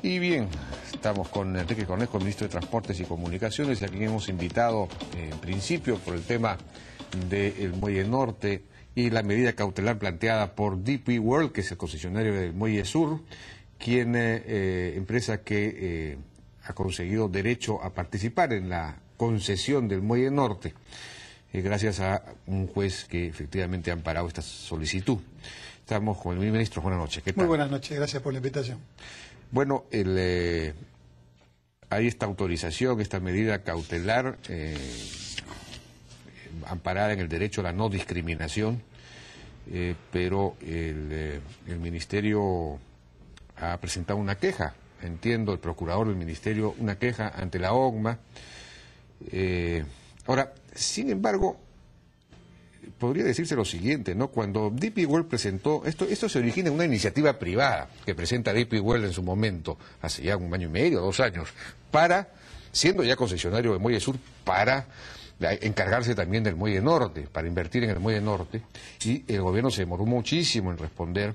Y bien, estamos con Enrique Cornejo, ministro de Transportes y Comunicaciones, a quien hemos invitado en principio por el tema del Muelle Norte y la medida cautelar planteada por DP World, que es el concesionario del Muelle Sur, quien empresa que ha conseguido derecho a participar en la concesión del Muelle Norte, gracias a un juez que efectivamente ha amparado esta solicitud. Estamos con el ministro. Buenas noches. ¿Qué tal? Muy buenas noches, gracias por la invitación. Bueno, hay esta autorización, esta medida cautelar amparada en el derecho a la no discriminación, pero el Ministerio ha presentado una queja, entiendo, el procurador del Ministerio, una queja ante la OCMA. Ahora, sin embargo, podría decirse lo siguiente, ¿no? Cuando DP World presentó, esto se origina en una iniciativa privada que presenta DP World en su momento, hace ya 1 año y medio, 2 años, siendo ya concesionario del Muelle Sur, para encargarse también del Muelle Norte, para invertir en el Muelle Norte, y el gobierno se demoró muchísimo en responder,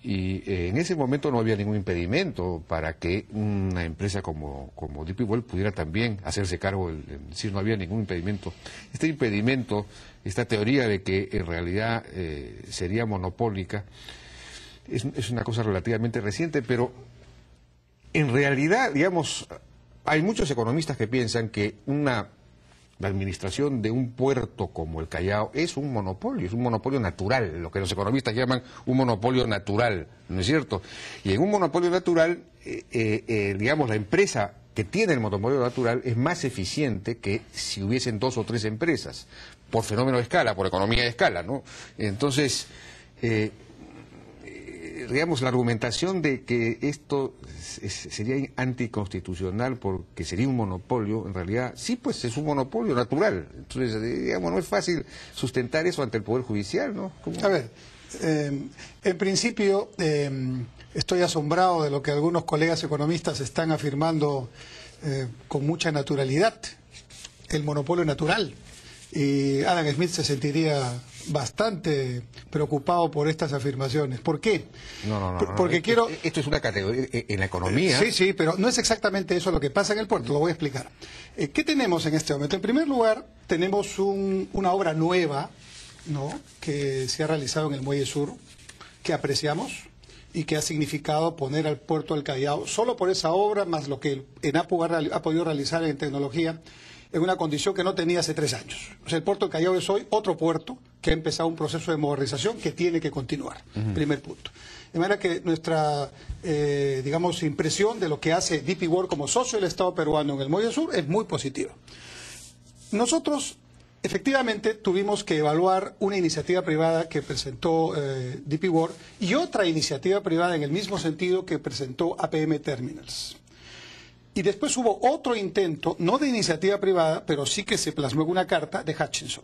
y en ese momento no había ningún impedimento para que una empresa como DP World pudiera también hacerse cargo, es decir, no había ningún impedimento. Este impedimento, esta teoría de que en realidad sería monopólica, es una cosa relativamente reciente, pero en realidad, digamos, hay muchos economistas que piensan que la administración de un puerto como el Callao es un monopolio natural, lo que los economistas llaman un monopolio natural, ¿no es cierto? Y en un monopolio natural, digamos, la empresa que tiene el monopolio natural es más eficiente que si hubiesen 2 o 3 empresas, por fenómeno de escala, por economía de escala, ¿no? Entonces, digamos, la argumentación de que esto sería anticonstitucional porque sería un monopolio, en realidad, sí, pues es un monopolio natural. Entonces, digamos, no es fácil sustentar eso ante el Poder Judicial, ¿no? A ver, en principio, estoy asombrado de lo que algunos colegas economistas están afirmando con mucha naturalidad, el monopolio natural. Y Adam Smith se sentiría bastante preocupado por estas afirmaciones. ¿Por qué? Porque quiero... Esto es una categoría en la economía. Sí, pero no es exactamente eso lo que pasa en el puerto, lo voy a explicar. ¿Qué tenemos en este momento? En primer lugar, tenemos una obra nueva, ¿no?, que se ha realizado en el Muelle Sur, que apreciamos y que ha significado poner al puerto del Callao, solo por esa obra, más lo que ENAPU ha podido realizar en tecnología, en una condición que no tenía hace 3 años. O sea, el puerto del Callao es hoy otro puerto que ha empezado un proceso de modernización que tiene que continuar. Primer punto. De manera que nuestra, digamos, impresión de lo que hace DP World como socio del Estado peruano en el Muelle Sur es muy positiva. Nosotros, efectivamente, tuvimos que evaluar una iniciativa privada que presentó DP World y otra iniciativa privada en el mismo sentido que presentó APM Terminals. Y después hubo otro intento, no de iniciativa privada, pero sí que se plasmó en una carta de Hutchinson.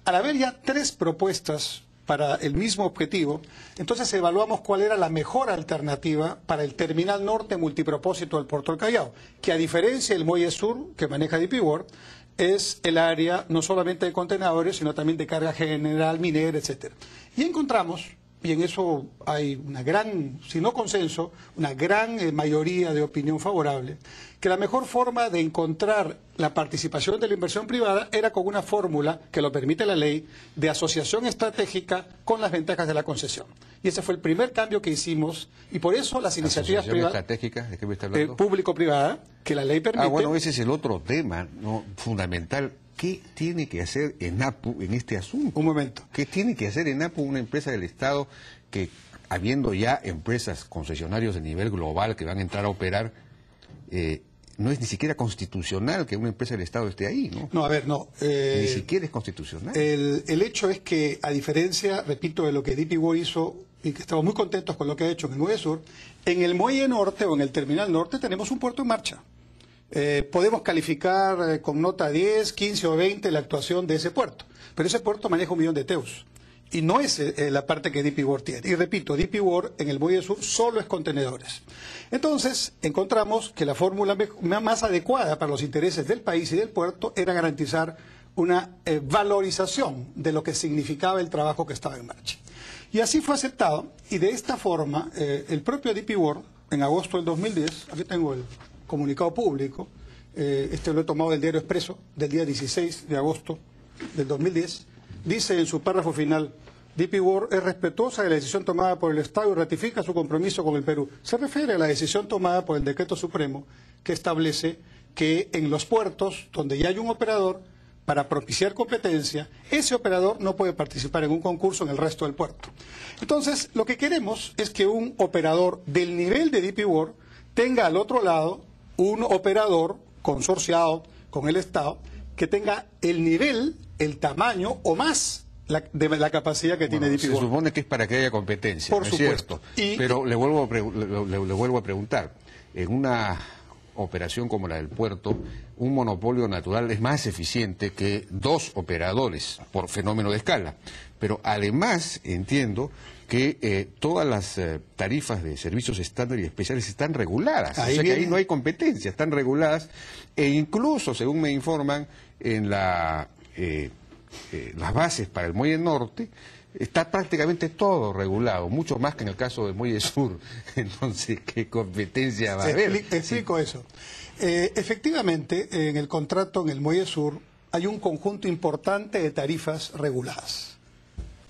Al haber ya 3 propuestas para el mismo objetivo, entonces evaluamos cuál era la mejor alternativa para el terminal norte multipropósito del puerto del Callao, que a diferencia del Muelle Sur, que maneja DP World, es el área no solamente de contenedores, sino también de carga general, minera, etc. Y encontramos, y en eso hay una gran, si no consenso, una gran mayoría de opinión favorable, que la mejor forma de encontrar la participación de la inversión privada era con una fórmula que lo permite la ley de asociación estratégica con las ventajas de la concesión. Y ese fue el primer cambio que hicimos, y por eso las iniciativas privadas... ¿Estratégica? ¿De qué me está hablando? Público-privada, que la ley permite... bueno, ese es el otro tema, ¿no?, fundamental. ¿Qué tiene que hacer ENAPU en este asunto? Un momento. ¿Qué tiene que hacer ENAPU, una empresa del Estado que, habiendo ya empresas concesionarios de nivel global que van a entrar a operar, no es ni siquiera constitucional que una empresa del Estado esté ahí, ¿no? No, a ver, no. Ni siquiera es constitucional. El hecho es que, a diferencia, repito, de lo que DP World hizo, y que estamos muy contentos con lo que ha hecho en el Muelle Sur, en el Muelle Norte o en el Terminal Norte tenemos un puerto en marcha. Podemos calificar con nota 10, 15 o 20 la actuación de ese puerto, pero ese puerto maneja 1 millón de teus y no es la parte que DP World tiene. Y repito, DP World en el Muelle Sur solo es contenedores. Entonces encontramos que la fórmula más adecuada para los intereses del país y del puerto era garantizar una valorización de lo que significaba el trabajo que estaba en marcha. Y así fue aceptado, y de esta forma el propio DP World en agosto del 2010, aquí tengo el comunicado público, este lo he tomado del diario Expreso, del día 16 de agosto del 2010, dice en su párrafo final: DP World es respetuosa de la decisión tomada por el Estado y ratifica su compromiso con el Perú. Se refiere a la decisión tomada por el Decreto Supremo que establece que en los puertos donde ya hay un operador, para propiciar competencia, ese operador no puede participar en un concurso en el resto del puerto. Entonces, lo que queremos es que un operador del nivel de DP World tenga al otro lado un operador consorciado con el Estado que tenga el nivel, el tamaño o más de la capacidad que tiene DP World. Se supone que es para que haya competencia, por ¿no supuesto. es cierto? Pero le vuelvo a preguntar, en una operación como la del puerto, un monopolio natural es más eficiente que dos operadores por fenómeno de escala. Pero además entiendo que todas las tarifas de servicios estándar y especiales están reguladas. O sea que ahí no hay competencia, están reguladas e incluso, según me informan, en las bases para el Muelle Norte está prácticamente todo regulado, mucho más que en el caso del Muelle Sur. Entonces, ¿qué competencia va a haber? Explico eso. Efectivamente, en el contrato en el Muelle Sur hay un conjunto importante de tarifas reguladas.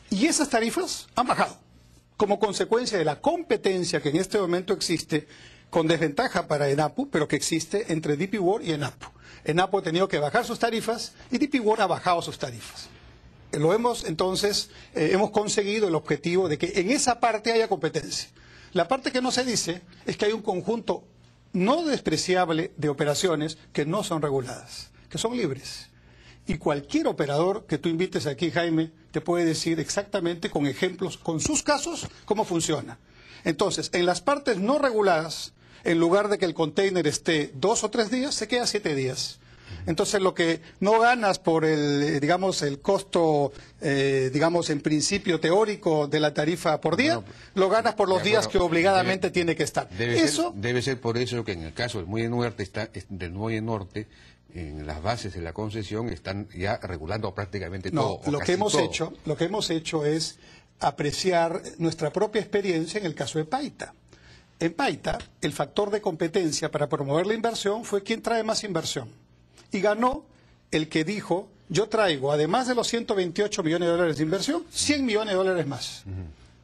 Y esas tarifas han bajado como consecuencia de la competencia que en este momento existe, con desventaja para ENAPU, pero que existe entre DP World y ENAPU. ENAPU ha tenido que bajar sus tarifas y DP World ha bajado sus tarifas. Hemos conseguido el objetivo de que en esa parte haya competencia. La parte que no se dice es que hay un conjunto no despreciable de operaciones que no son reguladas, que son libres. Y cualquier operador que tú invites aquí, Jaime, te puede decir exactamente con ejemplos, con sus casos, cómo funciona. Entonces, en las partes no reguladas, en lugar de que el container esté 2 o 3 días, se queda 7 días. Entonces, lo que no ganas por el costo, en principio teórico de la tarifa por día, lo ganas por los días que obligadamente tiene que estar. Debe ser por eso que en el caso del Muelle Norte, en las bases de la concesión están ya regulando prácticamente todo. No, lo que hemos hecho es apreciar nuestra propia experiencia en el caso de Paita. En Paita, el factor de competencia para promover la inversión fue quién trae más inversión. Y ganó el que dijo: yo traigo, además de los 128 millones de dólares de inversión, 100 millones de dólares más.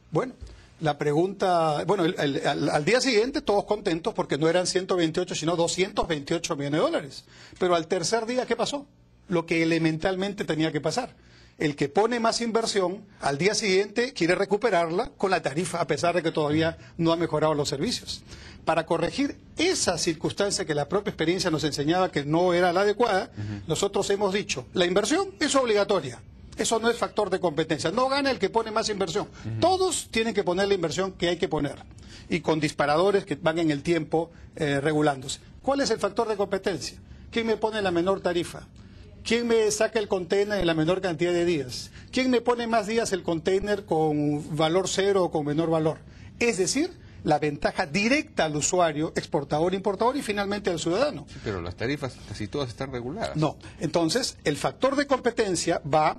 Bueno, la pregunta, al día siguiente todos contentos porque no eran 128 sino 228 millones de dólares. Pero al tercer día, ¿qué pasó? Lo que elementalmente tenía que pasar. El que pone más inversión, al día siguiente quiere recuperarla con la tarifa, a pesar de que todavía no ha mejorado los servicios. Para corregir esa circunstancia que la propia experiencia nos enseñaba que no era la adecuada, nosotros hemos dicho: la inversión es obligatoria. Eso no es factor de competencia. No gana el que pone más inversión. Todos tienen que poner la inversión que hay que poner. Y con disparadores que van en el tiempo regulándose. ¿Cuál es el factor de competencia? ¿Quién me pone la menor tarifa? ¿Quién me saca el container en la menor cantidad de días? ¿Quién me pone más días el container con valor cero o con menor valor? Es decir, la ventaja directa al usuario, exportador, importador y finalmente al ciudadano. Sí, pero las tarifas casi todas están reguladas. No. Entonces, el factor de competencia va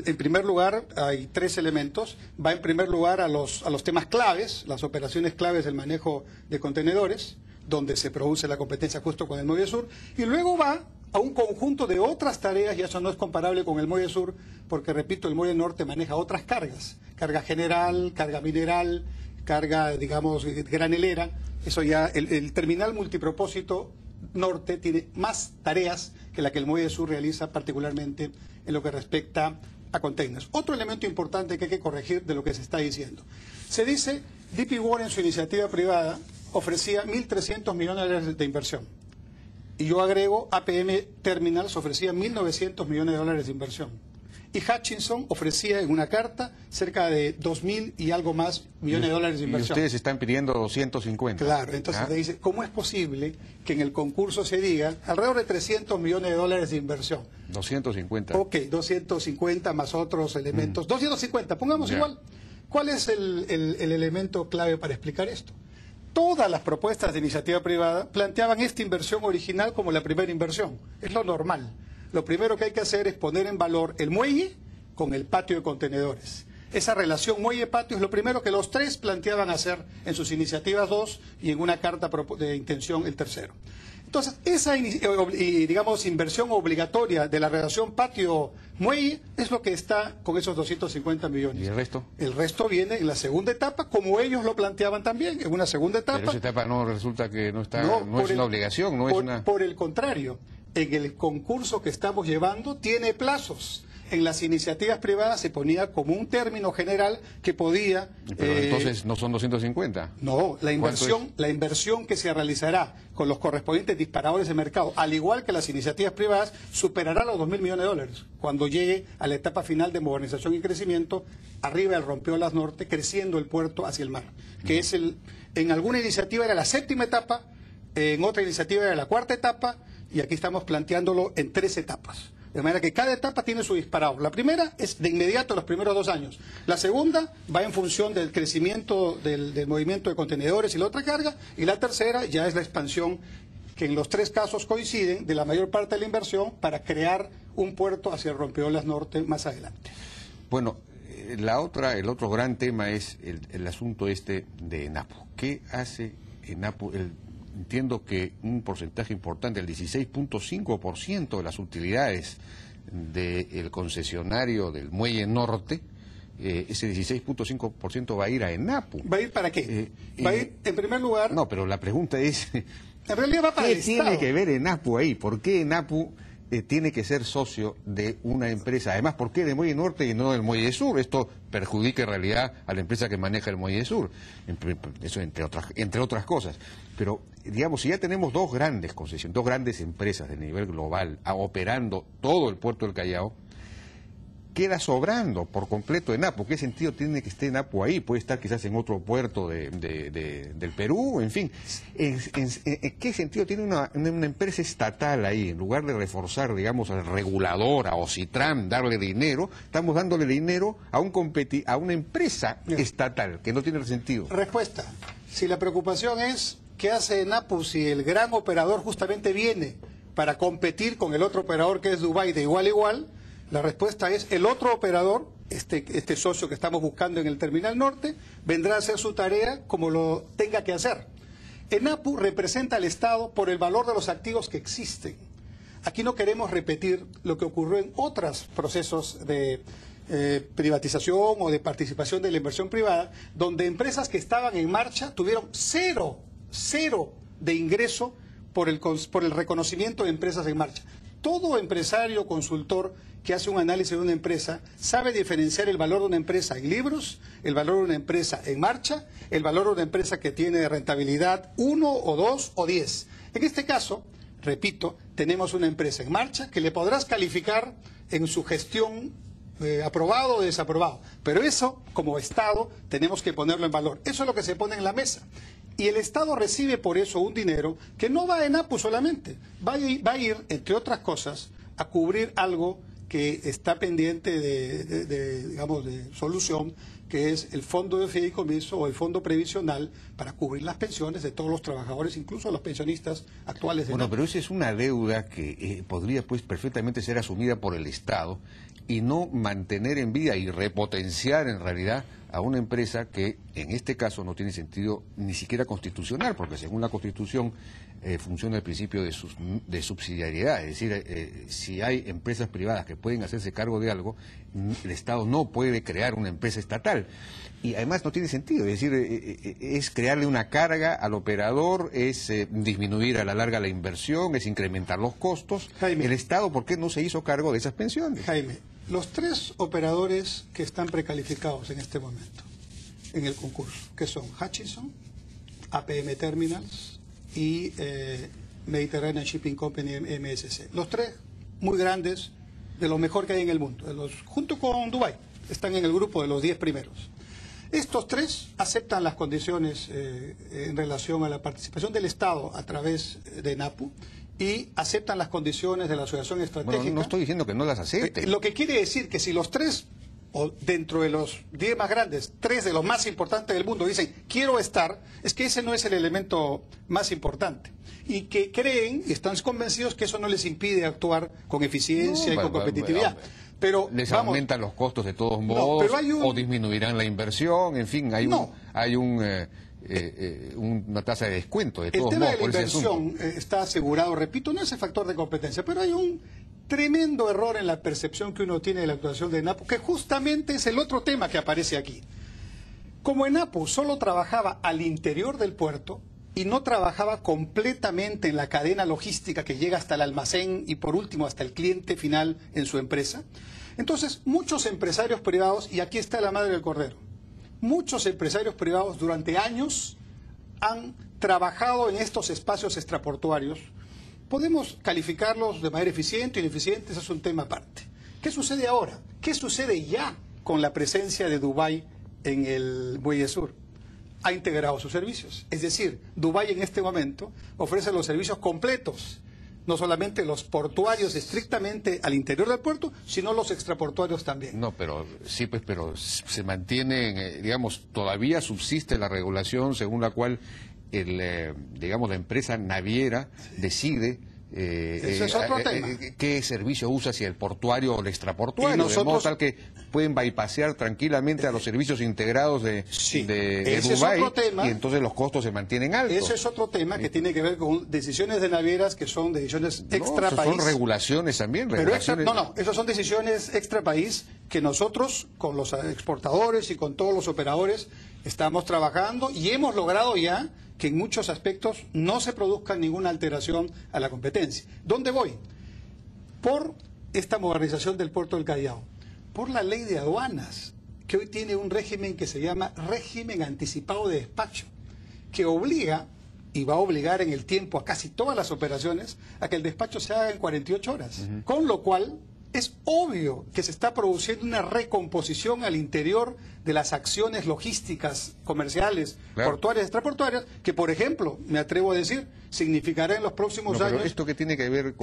en primer lugar, hay 3 elementos. Va en primer lugar a los temas claves, las operaciones claves del manejo de contenedores, donde se produce la competencia justo con el Muelle Sur, y luego va a un conjunto de otras tareas, y eso no es comparable con el Muelle Sur, porque, repito, el Muelle Norte maneja otras cargas: carga general, carga mineral, carga, granelera. Eso ya, el terminal multipropósito norte tiene más tareas que la que el Muelle Sur realiza, particularmente en lo que respecta a containers. Otro elemento importante que hay que corregir de lo que se está diciendo. Se dice, DP World en su iniciativa privada ofrecía 1.300 millones de dólares de inversión. Y yo agrego, APM Terminals ofrecía 1.900 millones de dólares de inversión. Y Hutchison ofrecía en una carta cerca de 2.000 y algo más millones de dólares de inversión. Y ustedes están pidiendo 250. Claro, entonces le dice, ¿cómo es posible que en el concurso se diga alrededor de 300 millones de dólares de inversión? 250. Ok, 250 más otros elementos. 250, pongamos igual. ¿Cuál es el elemento clave para explicar esto? Todas las propuestas de iniciativa privada planteaban esta inversión original como la primera inversión. Es lo normal. Lo primero que hay que hacer es poner en valor el muelle con el patio de contenedores. esa relación muelle-patio es lo primero que los tres planteaban hacer en sus iniciativas 2 y en una carta de intención el tercero. Entonces, esa digamos, inversión obligatoria de la relación patio-muelle es lo que está con esos 250 millones. ¿Y el resto? El resto viene en la segunda etapa, como ellos lo planteaban también, en una segunda etapa. Pero esa etapa no resulta que no está, no es una obligación, no es una... Por el contrario, en el concurso que estamos llevando tiene plazos. En las iniciativas privadas se ponía como un término general que podía... Pero entonces no son 250. No, la inversión que se realizará con los correspondientes disparadores de mercado, al igual que las iniciativas privadas, superará los 2.000 millones de dólares cuando llegue a la etapa final de modernización y crecimiento, arriba del Rompeolas Norte, creciendo el puerto hacia el mar, que es en alguna iniciativa era la séptima etapa, en otra iniciativa era la cuarta etapa, y aquí estamos planteándolo en 3 etapas. De manera que cada etapa tiene su disparado. La primera es de inmediato los primeros 2 años. La segunda va en función del crecimiento del movimiento de contenedores y la otra carga. Y la tercera ya es la expansión, que en los 3 casos coinciden, de la mayor parte de la inversión para crear un puerto hacia el Rompeolas Norte más adelante. Bueno, el otro gran tema es el asunto de ENAPU. ¿Qué hace ENAPU? Entiendo que un porcentaje importante, el 16.5% de las utilidades del concesionario del Muelle Norte, ese 16.5% va a ir a ENAPU. ¿Va a ir para qué? Va a ir, en primer lugar... No, pero la pregunta es... En realidad va para el Estado. ¿Qué tiene que ver ENAPU ahí? ¿Por qué ENAPU tiene que ser socio de una empresa? Además, ¿por qué del Muelle Norte y no del Muelle Sur? Esto perjudica en realidad a la empresa que maneja el Muelle Sur. Eso entre otras cosas. Pero, digamos, si ya tenemos 2 grandes concesiones, 2 grandes empresas de nivel global operando todo el puerto del Callao, queda sobrando por completo ENAPU. ¿Qué sentido tiene que esté ENAPU ahí? Puede estar quizás en otro puerto del Perú, en fin. ¿En qué sentido tiene una empresa estatal ahí? En lugar de reforzar, digamos, al regulador, a OCITRAN, darle dinero, estamos dándole dinero a una empresa estatal, que no tiene sentido. Respuesta. Si la preocupación es qué hace ENAPU si el gran operador justamente viene para competir con el otro operador que es Dubái de igual a igual, la respuesta es el otro operador, este socio que estamos buscando en el Terminal Norte, vendrá a hacer su tarea como lo tenga que hacer. ENAPU representa al Estado por el valor de los activos que existen. Aquí no queremos repetir lo que ocurrió en otros procesos de privatización o de participación de la inversión privada, donde empresas que estaban en marcha tuvieron cero de ingreso por el reconocimiento de empresas en marcha. Todo empresario consultor que hace un análisis de una empresa sabe diferenciar el valor de una empresa en libros, el valor de una empresa en marcha, el valor de una empresa que tiene rentabilidad 1 o 2 o 10. En este caso, repito, tenemos una empresa en marcha que le podrás calificar en su gestión aprobado o desaprobado. Pero eso, como Estado, tenemos que ponerlo en valor. Eso es lo que se pone en la mesa. Y el Estado recibe por eso un dinero que no va a ENAPU solamente, va a ir, entre otras cosas, a cubrir algo que está pendiente digamos, de solución, que es el fondo de fideicomiso o el fondo previsional para cubrir las pensiones de todos los trabajadores, incluso los pensionistas actuales. Bueno, pero esa es una deuda que podría pues perfectamente ser asumida por el Estado y no mantener en vida y repotenciar en realidad a una empresa que en este caso no tiene sentido ni siquiera constitucional, porque según la Constitución funciona el principio de subsidiariedad, es decir, si hay empresas privadas que pueden hacerse cargo de algo, el Estado no puede crear una empresa estatal. Y además no tiene sentido, es decir, es crearle una carga al operador, es disminuir a la larga la inversión, es incrementar los costos. Jaime, el Estado, ¿por qué no se hizo cargo de esas pensiones? Jaime, los 3 operadores que están precalificados en este momento en el concurso, que son Hutchison, APM Terminals y Mediterranean Shipping Company, MSC. Los 3 muy grandes, de lo mejor que hay en el mundo, junto con Dubái, están en el grupo de los 10 primeros. Estos 3 aceptan las condiciones en relación a la participación del Estado a través de ENAPU y aceptan las condiciones de la asociación estratégica. Bueno, no estoy diciendo que no las acepten. Lo que quiere decir que si los 3, o dentro de los 10 más grandes, 3 de los más importantes del mundo dicen quiero estar, es que ese no es el elemento más importante. Y que creen y están convencidos que eso no les impide actuar con eficiencia y con competitividad. Pero les vamos, aumentan los costos de todos modos, pero hay o disminuirán la inversión, en fin, hay una tasa de descuento de todos el modos. tema de la inversión está asegurado, repito, no es el factor de competencia, pero hay un tremendo error en la percepción que uno tiene de la actuación de ENAPU, que justamente es el otro tema que aparece aquí. Como ENAPU solo trabajaba al interior del puerto y no trabajaba completamente en la cadena logística que llega hasta el almacén y por último hasta el cliente final en su empresa, entonces muchos empresarios privados, y aquí está la madre del cordero, muchos empresarios privados durante años han trabajado en estos espacios extraportuarios. Podemos calificarlos de manera eficiente o ineficiente, eso es un tema aparte. ¿Qué sucede ahora? ¿Qué sucede ya con la presencia de Dubái en el Muelle Sur? Ha integrado sus servicios. Es decir, Dubái en este momento ofrece los servicios completos, no solamente los portuarios estrictamente al interior del puerto, sino los extraportuarios también. No, pero sí, pues, pero se mantienen, digamos, todavía subsiste la regulación según la cual digamos, la empresa naviera decide ese es otro tema. qué servicio usa, si el portuario o el extraportuario, de modo tal que pueden bypassear tranquilamente a los servicios integrados de Dubái, y entonces los costos se mantienen altos. Ese es otro tema que tiene que ver con decisiones de navieras que son decisiones extra país. Son regulaciones también. Pero esas son decisiones extra país que nosotros, con los exportadores y con todos los operadores, estamos trabajando y hemos logrado ya que en muchos aspectos no se produzca ninguna alteración a la competencia. ¿Dónde voy? Por esta modernización del puerto del Callao, por la ley de aduanas, que hoy tiene un régimen que se llama régimen anticipado de despacho, que obliga, y va a obligar en el tiempo a casi todas las operaciones, a que el despacho se haga en 48 horas. Con lo cual, es obvio que se está produciendo una recomposición al interior de las acciones logísticas, comerciales, portuarias, extraportuarias, que, por ejemplo, me atrevo a decir, significará en los próximos años... ¿Esto qué tiene que ver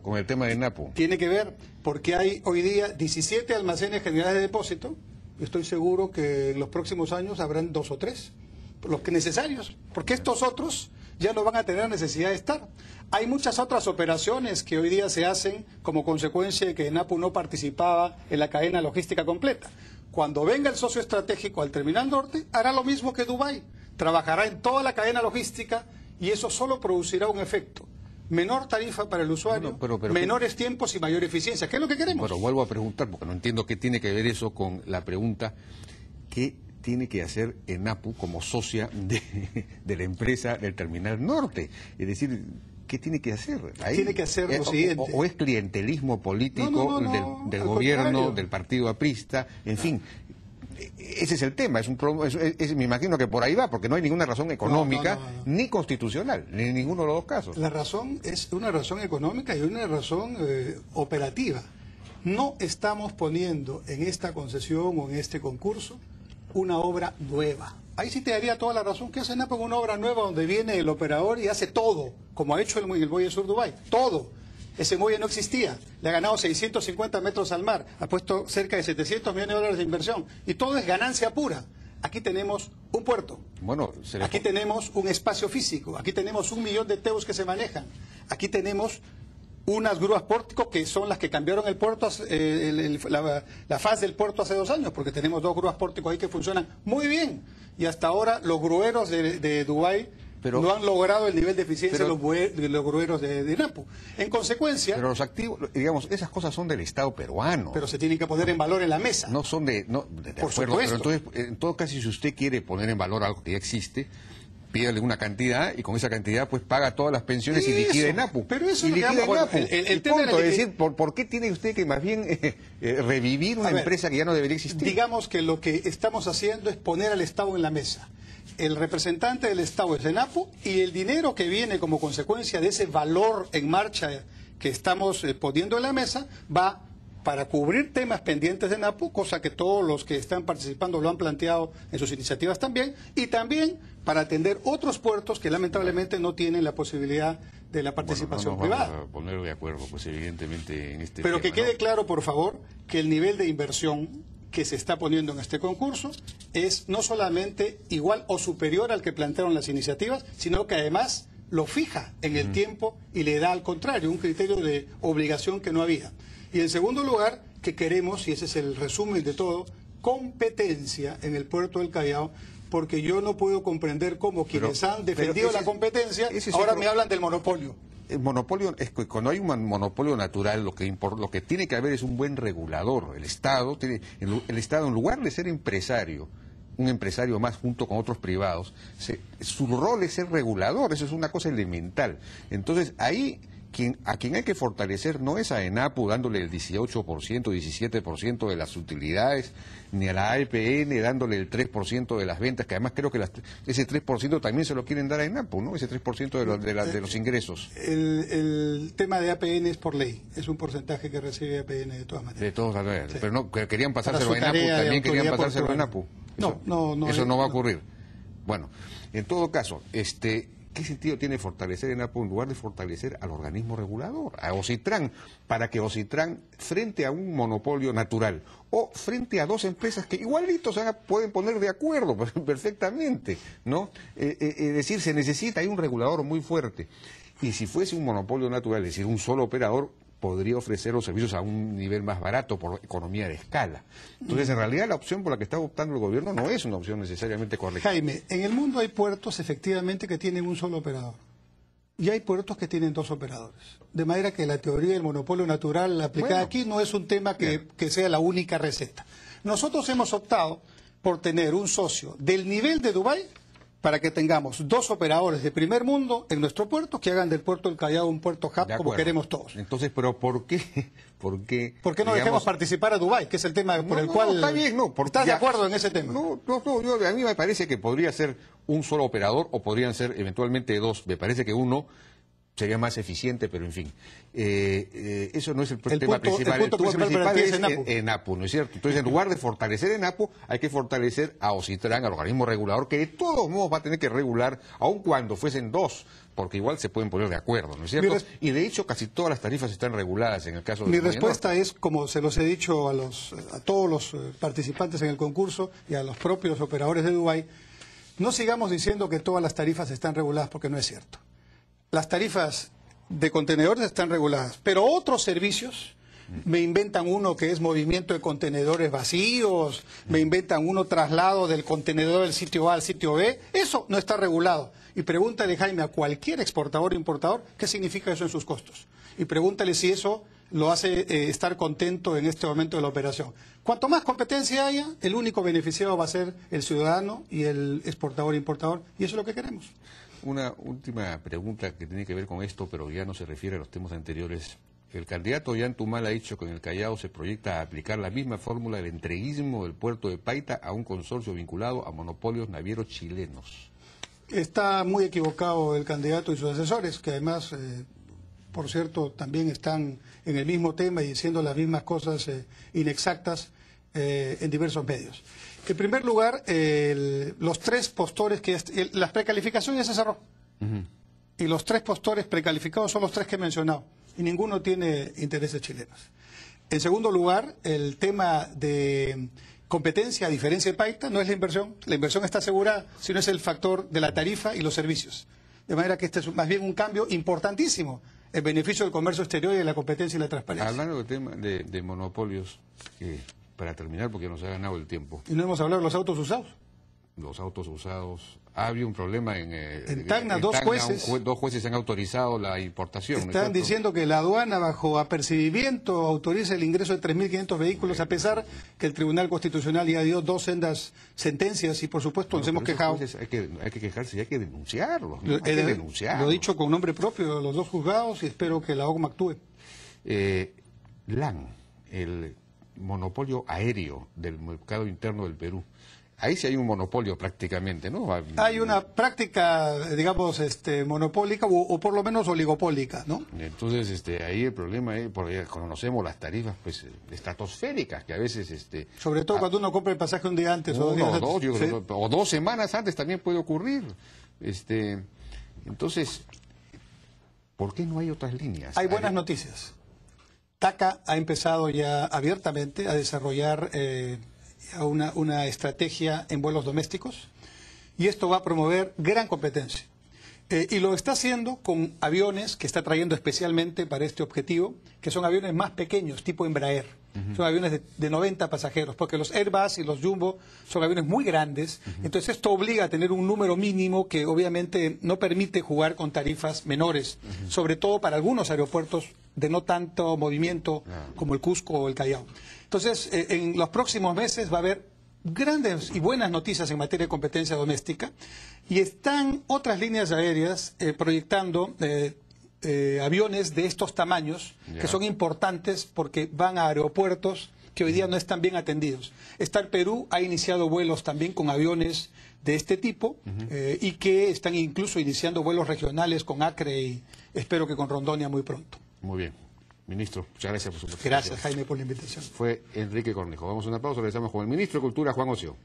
con el tema de ENAPU? Tiene que ver, porque hay hoy día 17 almacenes generales de depósito, y estoy seguro que en los próximos años habrán 2 o 3, los que necesarios, porque estos otros ya no van a tener necesidad de estar. Hay muchas otras operaciones que hoy día se hacen como consecuencia de que ENAPU no participaba en la cadena logística completa. Cuando venga el socio estratégico al Terminal Norte, hará lo mismo que Dubái. Trabajará en toda la cadena logística y eso solo producirá un efecto. Menor tarifa para el usuario, pero menores tiempos y mayor eficiencia. ¿Qué es lo que queremos? Bueno, vuelvo a preguntar, porque no entiendo qué tiene que ver eso con la pregunta, ¿qué tiene que hacer ENAPU como socia de la empresa del Terminal Norte? Es decir, ¿qué tiene que hacer? Tiene que hacer lo siguiente. ¿O es clientelismo político del gobierno, del partido aprista? En fin, ese es el tema. Me imagino que por ahí va, porque no hay ninguna razón económica ni constitucional, ni en ninguno de los dos casos. La razón es una razón económica y una razón operativa. No estamos poniendo en esta concesión o en este concurso una obra nueva. Ahí sí te daría toda la razón. ¿Qué hace ENAPU con una obra nueva donde viene el operador y hace todo, como ha hecho el Muelle Sur Dubái? Todo. Ese muelle no existía. Le ha ganado 650 metros al mar. Ha puesto cerca de 700 millones de dólares de inversión. Y todo es ganancia pura. Aquí tenemos un puerto. Aquí tenemos un espacio físico. Aquí tenemos 1 millón de TEUs que se manejan. Aquí tenemos unas grúas pórtico que son las que cambiaron el puerto, la faz del puerto hace 2 años, porque tenemos 2 grúas pórtico ahí que funcionan muy bien. Y hasta ahora los grueros de Dubái no han logrado el nivel de eficiencia de los grueros de ENAPU. En consecuencia... Pero los activos, digamos, esas cosas son del Estado peruano. Pero se tienen que poner en valor en la mesa. No son de Por acuerdo, supuesto. pero entonces, en todo caso, si usted quiere poner en valor algo que ya existe, pídale una cantidad y con esa cantidad pues paga todas las pensiones y liquida ENAPU. Pero eso y liquida ENAPU. El tema es decir, ¿por qué tiene usted que más bien revivir una empresa que ya no debería existir? Digamos que lo que estamos haciendo es poner al Estado en la mesa. El representante del Estado es ENAPU y el dinero que viene como consecuencia de ese valor en marcha que estamos poniendo en la mesa va para cubrir temas pendientes de ENAPU, cosa que todos los que están participando lo han planteado en sus iniciativas también, y también para atender otros puertos que lamentablemente no tienen la posibilidad de la participación privada. Vamos a poner de acuerdo, pues evidentemente en este Pero tema, que quede claro, por favor, que el nivel de inversión que se está poniendo en este concurso es no solamente igual o superior al que plantearon las iniciativas, sino que además lo fija en el tiempo y le da al contrario un criterio de obligación que no había. Y en segundo lugar, que queremos, y ese es el resumen de todo, competencia en el puerto del Callao, porque yo no puedo comprender cómo quienes han defendido la competencia ahora me hablan del monopolio. El monopolio es que cuando hay un monopolio natural, lo que tiene que haber es un buen regulador. El Estado, en lugar de ser empresario, un empresario más junto con otros privados, su rol es ser regulador, eso es una cosa elemental. Entonces, ahí a quien hay que fortalecer no es a ENAPU dándole el 18%, 17% de las utilidades, ni a la AEPN dándole el 3% de las ventas, que además creo que ese 3% también se lo quieren dar a ENAPU, ¿no? Ese 3% de los ingresos. El tema de APN es por ley, es un porcentaje que recibe APN de todas maneras. De todas maneras, sí. Pero no, querían pasárselo a ENAPU, también querían pasárselo a ENAPU. Eso no va a ocurrir. Bueno, en todo caso, ¿qué sentido tiene fortalecer ENAPU en lugar de fortalecer al organismo regulador, a OCITRAN, para que OCITRAN, frente a un monopolio natural o frente a dos empresas que igualitos pueden poner de acuerdo perfectamente, ¿no? Es decir, se necesita, hay un regulador muy fuerte. Y si fuese un monopolio natural, es decir, un solo operador, podría ofrecer los servicios a un nivel más barato por economía de escala. Entonces, en realidad, la opción por la que está optando el gobierno no es una opción necesariamente correcta. Jaime, en el mundo hay puertos, efectivamente, que tienen un solo operador. Y hay puertos que tienen dos operadores. De manera que la teoría del monopolio natural aplicada aquí no es un tema que sea la única receta. Nosotros hemos optado por tener un socio del nivel de Dubái para que tengamos dos operadores de primer mundo en nuestro puerto que hagan del puerto del Callao un puerto hub como queremos todos. Entonces, pero ¿por qué? ¿Por qué no dejemos participar a Dubái, que es el tema por el cual... Está bien, ¿Estás de acuerdo en ese tema? A mí me parece que podría ser un solo operador o podrían ser eventualmente dos. Me parece que uno sería más eficiente, pero en fin. Eso no es el tema principal. El punto principal es ENAPU, ¿no es cierto? Entonces, en lugar de fortalecer ENAPU, hay que fortalecer a OCITRAN, al organismo regulador, que de todos modos va a tener que regular, aun cuando fuesen dos, porque igual se pueden poner de acuerdo, ¿no es cierto? Y de hecho, casi todas las tarifas están reguladas en el caso de... Mi respuesta es, como se los he dicho a todos los participantes en el concurso y a los propios operadores de Dubái, no sigamos diciendo que todas las tarifas están reguladas, porque no es cierto. Las tarifas de contenedores están reguladas, pero otros servicios, me inventan uno que es movimiento de contenedores vacíos, me inventan uno traslado del contenedor del sitio A al sitio B, eso no está regulado. Y pregúntale, Jaime, a cualquier exportador o importador, ¿qué significa eso en sus costos? Y pregúntale si eso lo hace estar contento en este momento de la operación. Cuanto más competencia haya, el único beneficiado va a ser el ciudadano y el exportador e importador, y eso es lo que queremos. Una última pregunta que tiene que ver con esto, pero ya no se refiere a los temas anteriores. El candidato Ollanta Humala ha dicho que en el Callao se proyecta aplicar la misma fórmula del entreguismo del puerto de Paita a un consorcio vinculado a monopolios navieros chilenos. Está muy equivocado el candidato y sus asesores, que además, por cierto, también están en el mismo tema y diciendo las mismas cosas inexactas en diversos medios. En primer lugar, los tres postores, la precalificación ya se cerró. Y los tres postores precalificados son los tres que he mencionado. Y ninguno tiene intereses chilenos. En segundo lugar, el tema de competencia, a diferencia de Paita, no es la inversión está asegurada, sino es el factor de la tarifa y los servicios. De manera que este es más bien un cambio importantísimo en beneficio del comercio exterior y de la competencia y la transparencia. Hablando del tema de monopolios, para terminar, porque nos ha ganado el tiempo. Y no hemos hablado de los autos usados. Los autos usados. Había un problema en Tacna, dos jueces han autorizado la importación. Están diciendo que la aduana, bajo apercibimiento, autoriza el ingreso de 3.500 vehículos, a pesar que el Tribunal Constitucional ya dio dos sendas sentencias y, por supuesto, nos hemos quejado. Hay que quejarse y hay que denunciarlos. ¿no? Lo he dicho con nombre propio de los dos juzgados y espero que la OCMA actúe. LAN, el monopolio aéreo del mercado interno del Perú. Ahí sí hay un monopolio prácticamente, ¿no? Hay una práctica, digamos, monopólica o por lo menos oligopólica, ¿no? Entonces, ahí el problema es, porque conocemos las tarifas, pues, estratosféricas, que a veces, sobre todo cuando uno compra el pasaje un día antes o 2 días antes. O 2 semanas antes también puede ocurrir. Entonces, ¿por qué no hay otras líneas? Hay buenas noticias. TACA ha empezado ya abiertamente a desarrollar una estrategia en vuelos domésticos y esto va a promover gran competencia. Y lo está haciendo con aviones que está trayendo especialmente para este objetivo, que son aviones más pequeños, tipo Embraer. Son aviones de 90 pasajeros, porque los Airbus y los Jumbo son aviones muy grandes. Entonces esto obliga a tener un número mínimo que obviamente no permite jugar con tarifas menores, sobre todo para algunos aeropuertos de no tanto movimiento como el Cusco o el Callao. Entonces, en los próximos meses va a haber grandes y buenas noticias en materia de competencia doméstica, y están otras líneas aéreas proyectando aviones de estos tamaños, que son importantes porque van a aeropuertos que hoy día no están bien atendidos. Star Perú ha iniciado vuelos también con aviones de este tipo, y que están incluso iniciando vuelos regionales con Acre y espero que con Rondonia muy pronto. Muy bien. Ministro, muchas gracias por su participación. Gracias, Jaime, por la invitación. Fue Enrique Cornejo. Vamos a una pausa, regresamos con el Ministro de Cultura, Juan Ocio.